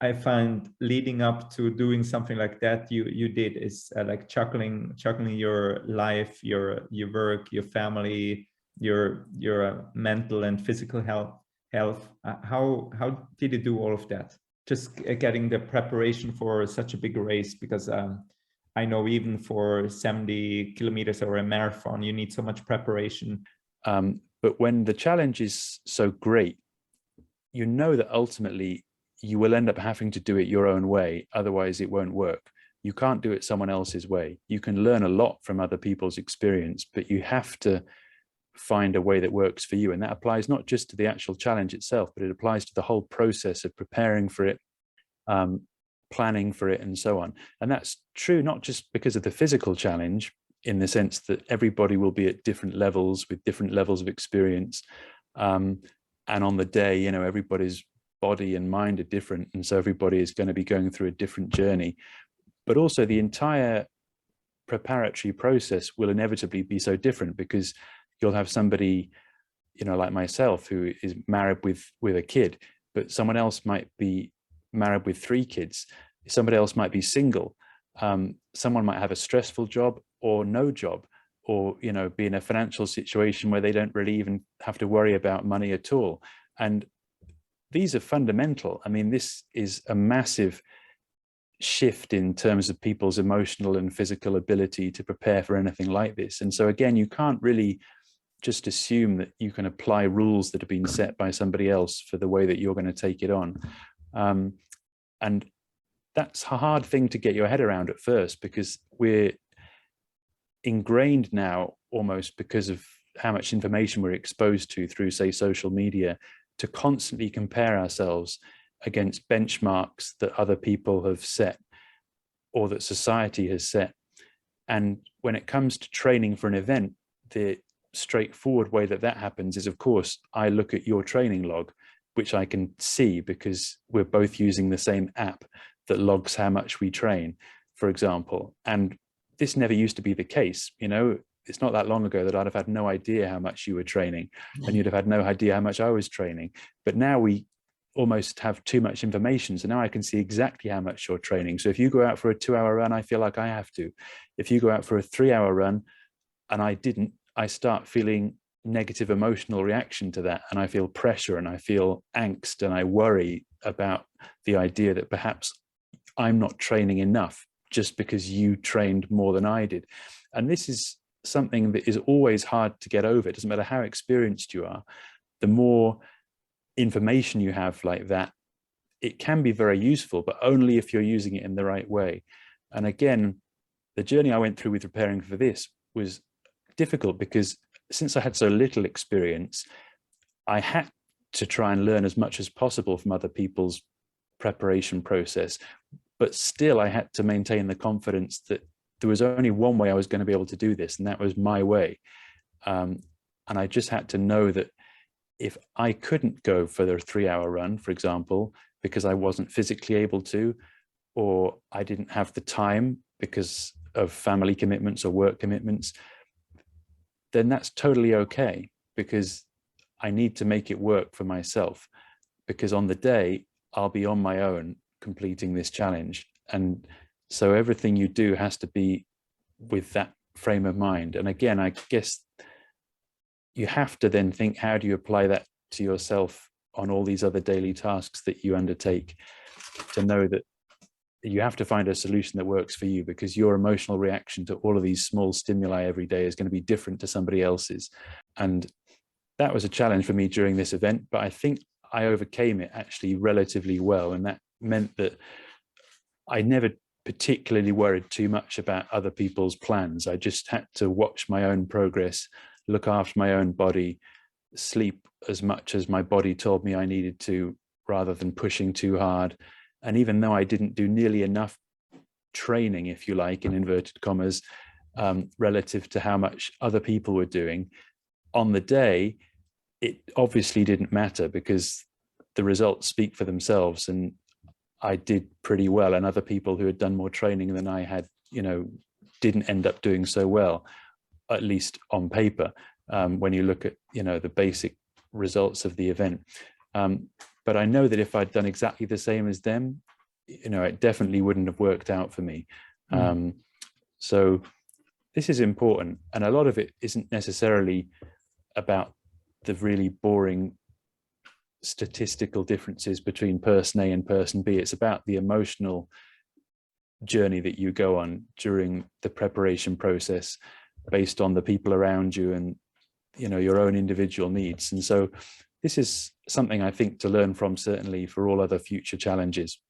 I find leading up to doing something like that you did is like chuckling your life, your work, your family, your mental and physical health. How did you do all of that? Just getting the preparation for such a big race, because I know even for 70 kilometers or a marathon, you need so much preparation. But when the challenge is so great, you know that ultimately you will end up having to do it your own way. Otherwise, it won't work. You can't do it someone else's way. You can learn a lot from other people's experience, but you have to find a way that works for you. And that applies not just to the actual challenge itself, but it applies to the whole process of preparing for it, planning for it, and so on. And that's true not just because of the physical challenge, in the sense that everybody will be at different levels with different levels of experience. And on the day, you know, everybody's body and mind are different. And so everybody is going to be going through a different journey. But also the entire preparatory process will inevitably be so different, because you'll have somebody, you know, like myself, who is married with a kid, but someone else might be married with 3 kids. Somebody else might be single. Someone might have a stressful job or no job, or, you know, be in a financial situation where they don't really even have to worry about money at all. And these are fundamental. I mean, this is a massive shift in terms of people's emotional and physical ability to prepare for anything like this. And so again, you can't really just assume that you can apply rules that have been set by somebody else for the way that you're going to take it on. And that's a hard thing to get your head around at first, because we're ingrained now, almost because of how much information we're exposed to through, say, social media, to constantly compare ourselves against benchmarks that other people have set or that society has set. And when it comes to training for an event, the straightforward way that that happens is, of course, I look at your training log, which I can see because we're both using the same app that logs how much we train, for example. And this never used to be the case. You know, it's not that long ago that I'd have had no idea how much you were training, and you'd have had no idea how much I was training. But now we almost have too much information. So now I can see exactly how much you're training. So if you go out for a 2-hour run, I feel like I have to. If you go out for a 3-hour run and I didn't, I start feeling negative emotional reaction to that. And I feel pressure and I feel angst, and I worry about the idea that perhaps I'm not training enough just because you trained more than I did. And this is something that is always hard to get over. It doesn't matter how experienced you are. The more information you have like that, it can be very useful, but only if you're using it in the right way. And again, the journey I went through with preparing for this was difficult, because since I had so little experience, I had to try and learn as much as possible from other people's preparation process. But still, I had to maintain the confidence that there was only one way I was going to be able to do this, and that was my way. And I just had to know that if I couldn't go for the 3-hour run, for example, because I wasn't physically able to, or I didn't have the time because of family commitments or work commitments, then that's totally okay, because I need to make it work for myself. Because on the day, I'll be on my own completing this challenge. And so everything you do has to be with that frame of mind. And again, I guess you have to then think, how do you apply that to yourself on all these other daily tasks that you undertake, to know that you have to find a solution that works for you, because your emotional reaction to all of these small stimuli every day is going to be different to somebody else's. And that was a challenge for me during this event, but I think I overcame it actually relatively well. And that meant that I never particularly worried too much about other people's plans. I just had to watch my own progress, look after my own body, sleep as much as my body told me I needed to, rather than pushing too hard. And even though I didn't do nearly enough training, if you like, in inverted commas, relative to how much other people were doing on the day, it obviously didn't matter, because the results speak for themselves. And I did pretty well, and other people who had done more training than I had, you know, didn't end up doing so well, at least on paper, when you look at, you know, the basic results of the event. but I know that if I'd done exactly the same as them, you know, it definitely wouldn't have worked out for me. So this is important, and a lot of it isn't necessarily about the really boring statistical differences between person A and person B. It's about the emotional journey that you go on during the preparation process, based on the people around you and, you know, your own individual needs. And so this is something I think to learn from, certainly for all other future challenges.